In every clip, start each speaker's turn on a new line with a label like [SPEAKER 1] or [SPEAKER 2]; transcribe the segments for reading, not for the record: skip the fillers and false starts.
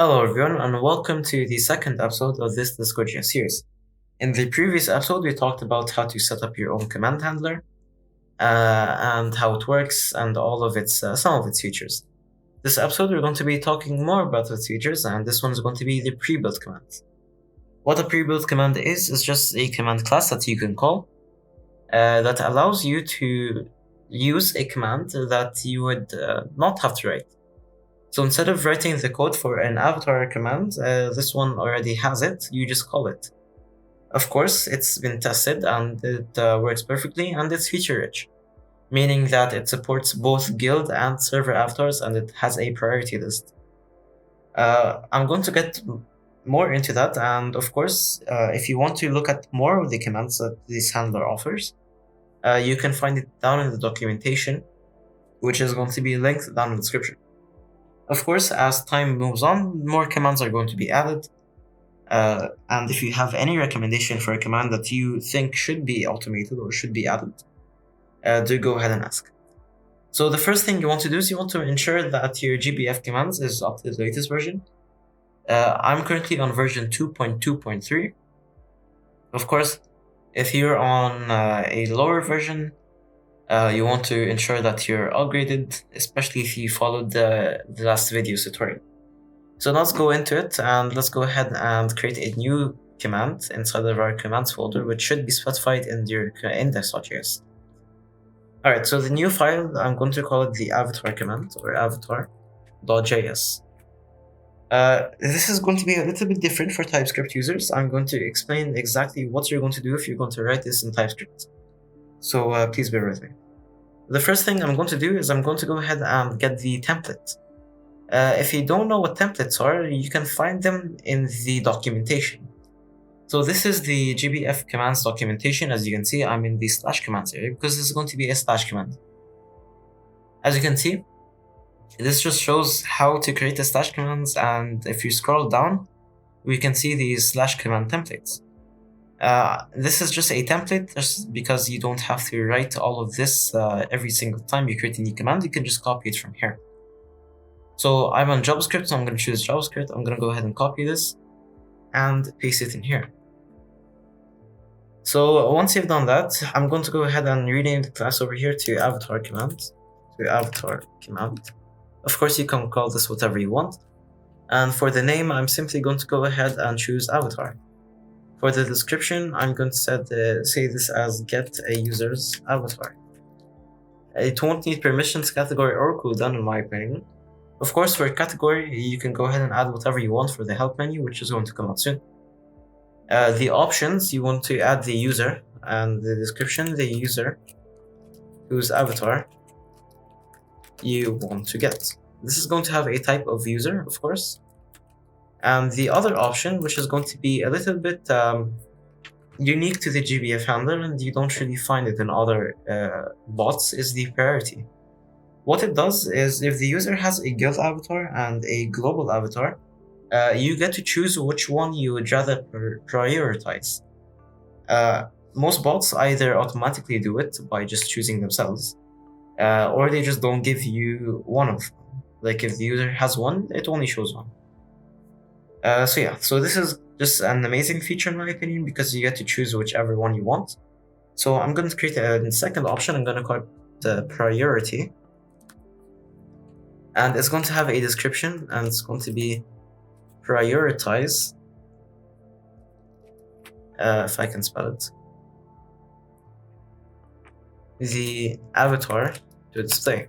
[SPEAKER 1] Hello everyone and welcome to the second episode of this Discord series. In the previous episode we talked about how to set up your own command handler and how it works and all of its some of its features. This episode we're going to be talking more about its features, and this one is going to be the pre-built command. What a pre-built command is just a command class that you can call that allows you to use a command that you would not have to write. So instead of writing the code for an avatar command, this one already has it, you just call it. Of course, it's been tested and it works perfectly and it's feature rich, meaning that it supports both guild and server avatars and it has a priority list. I'm going to get more into that, and of course, if you want to look at more of the commands that this handler offers, you can find it down in the documentation, which is going to be linked down in the description. Of course, as time moves on, more commands are going to be added. And if you have any recommendation for a command that you think should be automated or should be added, do go ahead and ask. So the first thing you want to do is you want to ensure that your GBF commands is up to the latest version. I'm currently on version 2.2.3. Of course, if you're on a lower version, you want to ensure that you're upgraded, especially if you followed the last video's tutorial. So let's go into it and let's go ahead and create a new command inside of our commands folder, which should be specified in your index.js. Alright, so the new file, I'm going to call it the avatar command or avatar.js. This is going to be a little bit different for TypeScript users. I'm going to explain exactly what you're going to do if you're going to write this in TypeScript. So please bear with me. The first thing I'm going to do is I'm going to go ahead and get the template. If you don't know what templates are, you can find them in the documentation. So this is the GBF commands documentation. As you can see, I'm in the slash commands area because this is going to be a slash command. As you can see, this just shows how to create the slash commands, and if you scroll down, we can see these slash command templates. This is just a template just because you don't have to write all of this every single time you create a new command. You can just copy it from here. So I'm on JavaScript, so I'm going to choose JavaScript. I'm going to go ahead and copy this and paste it in here. So once you've done that, I'm going to go ahead and rename the class over here to avatar command. Of course, you can call this whatever you want. And for the name, I'm simply going to go ahead and choose avatar. For the description, I'm going to say this as get a user's avatar. It won't need permissions, category, or cooldown in my opinion. Of course, for category, you can go ahead and add whatever you want for the help menu, which is going to come out soon. The options, you want to add the user, and the description, the user whose avatar you want to get. This is going to have a type of user, of course. And the other option, which is going to be a little bit unique to the GBF handler, and you don't really find it in other bots, is the priority. What it does is if the user has a guild avatar and a global avatar, you get to choose which one you would rather prioritize. Most bots either automatically do it by just choosing themselves, or they just don't give you one of them. Like if the user has one, it only shows one. So this is just an amazing feature in my opinion because you get to choose whichever one you want. So I'm going to create a second option. I'm going to call it the priority. And it's going to have a description, and it's going to be prioritize, if I can spell it, the avatar to display.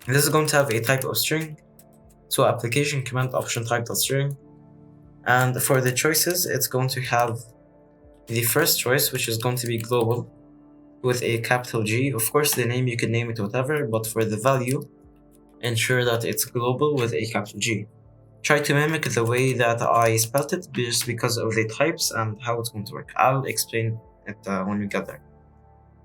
[SPEAKER 1] This is going to have a type of string, so application command option type.string. And for the choices, it's going to have the first choice, which is going to be global with a capital G. Of course, the name you can name it whatever, but for the value, ensure that it's global with a capital G. Try to mimic the way that I spelled it just because of the types and how it's going to work. I'll explain it when we get there.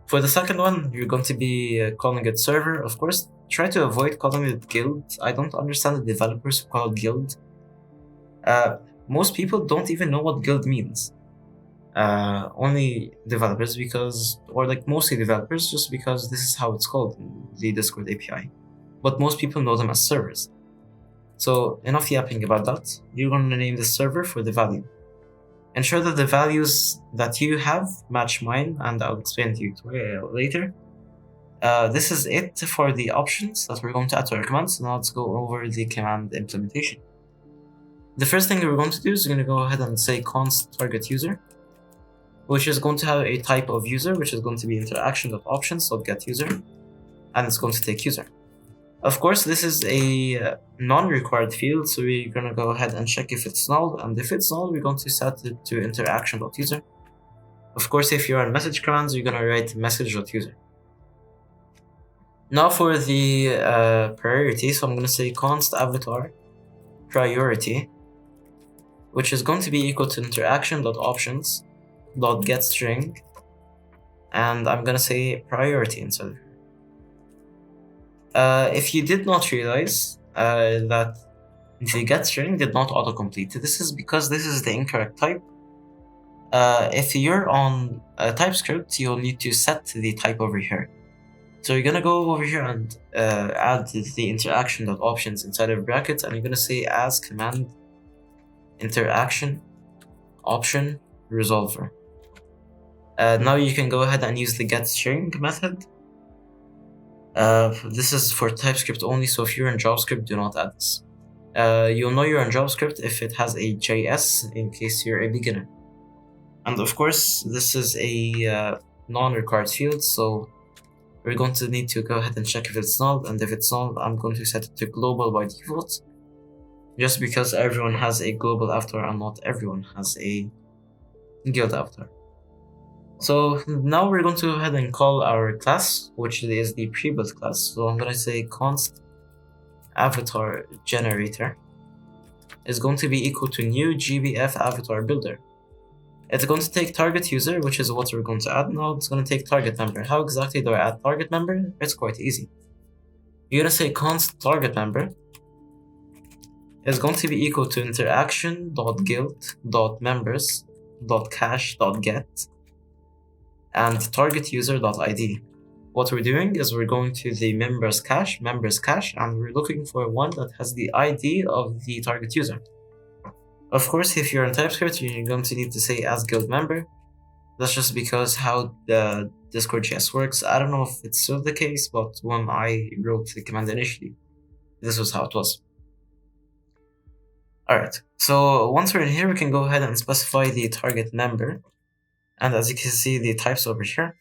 [SPEAKER 1] For the second one, you're going to be calling it server. Of course, try to avoid calling it guild. I don't understand the developers who call it guild. Most people don't even know what guild means. Only developers mostly developers just because this is how it's called in the Discord API. But most people know them as servers. So enough yapping about that. You're going to name the server for the value. Ensure that the values that you have match mine, and I'll explain to you later. This is it for the options that we're going to add to our commands. Now let's go over the command implementation. The first thing we're going to do is we're going to go ahead and say const target user, which is going to have a type of user, which is going to be interaction.options.getUser, and it's going to take user. Of course, this is a non-required field, so we're going to go ahead and check if it's null, and if it's null, we're going to set it to interaction.user. Of course, if you're on message commands, you're going to write message.user. Now for the priority, so I'm going to say const avatar priority, which is going to be equal to interaction.options.getString, and I'm going to say priority instead of if you did not realize that the getString did not autocomplete, this is because this is the incorrect type. If you're on TypeScript, you'll need to set the type over here. So you're gonna go over here and add the interaction.options inside of brackets, and you're gonna say as command interaction option resolver. Now you can go ahead and use the getString method. This is for TypeScript only, so if you're in JavaScript, do not add this. You'll know you're in JavaScript if it has a JS, in case you're a beginner. And of course, this is a non-required field, so we're going to need to go ahead and check if it's null, and if it's null, I'm going to set it to global by default, just because everyone has a global avatar and not everyone has a guild avatar. So now we're going to go ahead and call our class, which is the pre-built class. So I'm going to say const avatar generator is going to be equal to new GBF avatar builder. It's going to take target user, which is what we're going to add. Now it's going to take target member. How exactly do I add target member? It's quite easy. You're going to say const target member is going to be equal to interaction.guild.members.cache.get and target user.id. What we're doing is we're going to the members cache, and we're looking for one that has the ID of the target user. Of course, if you're in TypeScript, you're going to need to say as guild member. That's just because how the Discord.js works. I don't know if it's still the case, but when I wrote the command initially, this was how it was. Alright, so once we're in here, we can go ahead and specify the target member. And as you can see, the types over here.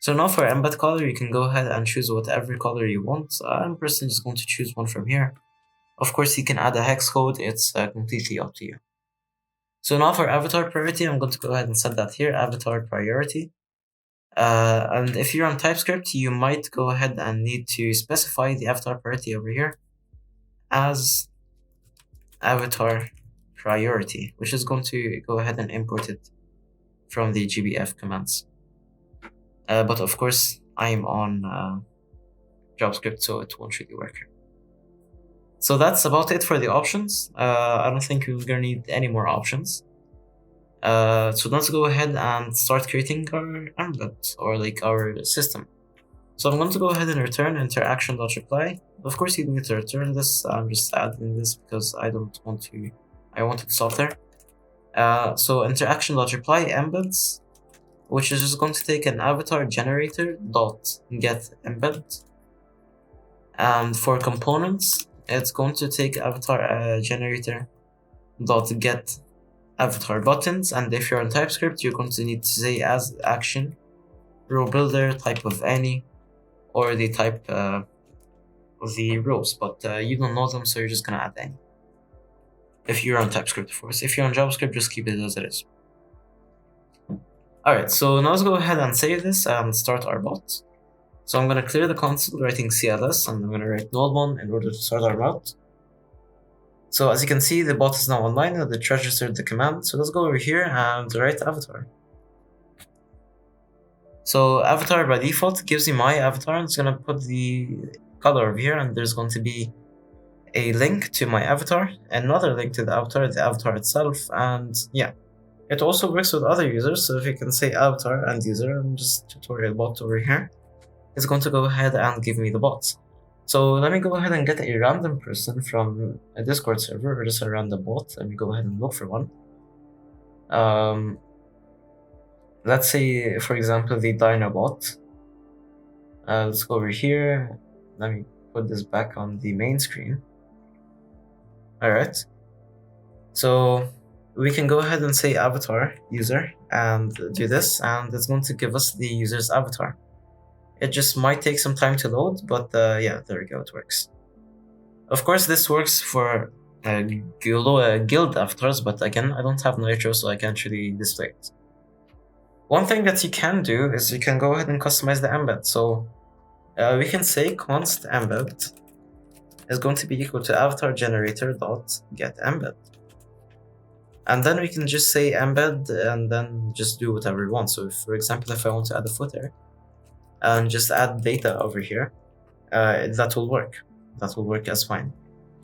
[SPEAKER 1] So now for embed color, you can go ahead and choose whatever color you want. I'm personally just going to choose one from here. Of course, you can add a hex code. It's completely up to you. So now for avatar priority, I'm going to go ahead and set that here, avatar priority. And if you're on TypeScript, you might go ahead and need to specify the avatar priority over here as avatar priority, which is going to go ahead and import it from the GBF commands. But of course, I'm on JavaScript, so it won't really work here. So that's about it for the options. I don't think we're gonna need any more options. So let's go ahead and start creating our embed, or like our system. So I'm going to go ahead and return interaction.reply. Of course, you need to return this. I'm just adding this because I want it to stop there. So interaction.reply embeds, which is just going to take an avatar generator dot get embed, and for components, it's going to take avatar generator dot get avatar buttons, and if you're on TypeScript, you're going to need to say as action row builder type of any, or the type of the rows, but you don't know them, so you're just gonna add any. If you're on TypeScript, of course. If you're on JavaScript, just keep it as it is. Alright, so now let's go ahead and save this and start our bot. So I'm gonna clear the console writing CLS, and I'm gonna write node1 in order to start our bot. So as you can see, the bot is now online and it registered the command. So let's go over here and write avatar. So avatar by default gives you my avatar, and it's gonna put the color over here, and there's going to be a link to my avatar, another link to the avatar itself, and yeah. It also works with other users, so if you can say avatar and user and just tutorial bot over here, it's going to go ahead and give me the bot. So let me go ahead and get a random person from a Discord server or just a random bot. Let me go ahead and look for one. Let's say, for example, the Dinobot. Let's go over here. Let me put this back on the main screen. All right. So we can go ahead and say avatar user and do this, and it's going to give us the user's avatar. It just might take some time to load, but yeah, there we go, it works. Of course, this works for guild avatars, but again, I don't have Nitro, so I can't really display it. One thing that you can do is you can go ahead and customize the embed. So we can say const embed is going to be equal to avatar generator dot get embed. And then we can just say embed and then just do whatever we want. So if, for example, if I want to add a footer and just add data over here, that will work. That will work as fine.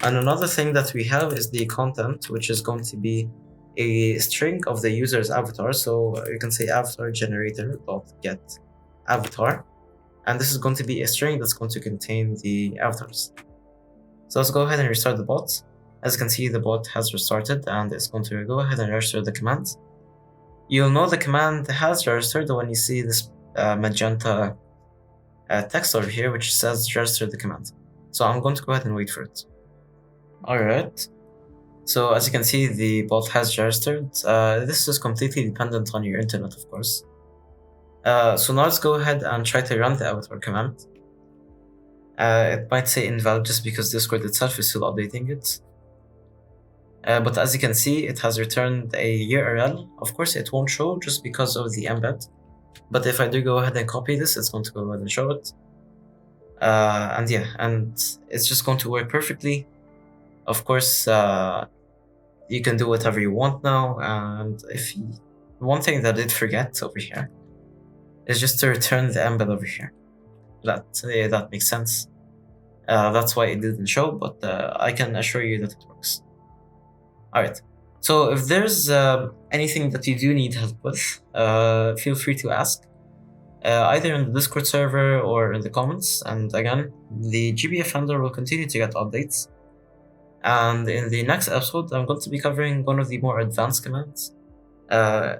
[SPEAKER 1] And another thing that we have is the content, which is going to be a string of the user's avatar. So you can say avatar generator dot get avatar. And this is going to be a string that's going to contain the avatars. So let's go ahead and restart the bot. As you can see, the bot has restarted and it's going to go ahead and register the command. You'll know the command has registered when you see this magenta text over here, which says register the command. So I'm going to go ahead and wait for it. All right. So as you can see, the bot has registered. This is completely dependent on your internet, of course. So now let's go ahead and try to run the avatar command. It might say invalid just because Discord itself is still updating it. But as you can see, it has returned a URL. Of course, it won't show just because of the embed. But if I do go ahead and copy this, it's going to go ahead and show it. And yeah, and it's just going to work perfectly. Of course, you can do whatever you want now. And one thing that I did forget over here is just to return the embed over here. That makes sense. That's why it didn't show, but I can assure you that it works. Alright, so if there's anything that you do need help with, feel free to ask, either in the Discord server or in the comments. And again, the GBF Handler will continue to get updates. And in the next episode, I'm going to be covering one of the more advanced commands,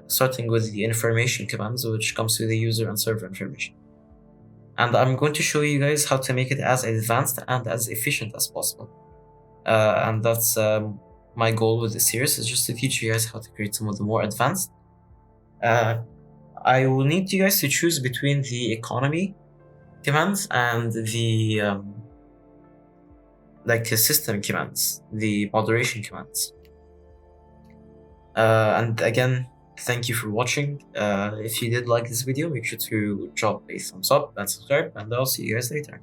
[SPEAKER 1] starting with the information commands, which comes to the user and server information. And I'm going to show you guys how to make it as advanced and as efficient as possible. And that's my goal with this series, is just to teach you guys how to create some of the more advanced. I will need you guys to choose between the economy commands and the system commands, the moderation commands. And again, thank you for watching. If you did like this video, make sure to drop a thumbs up and subscribe, and I'll see you guys later.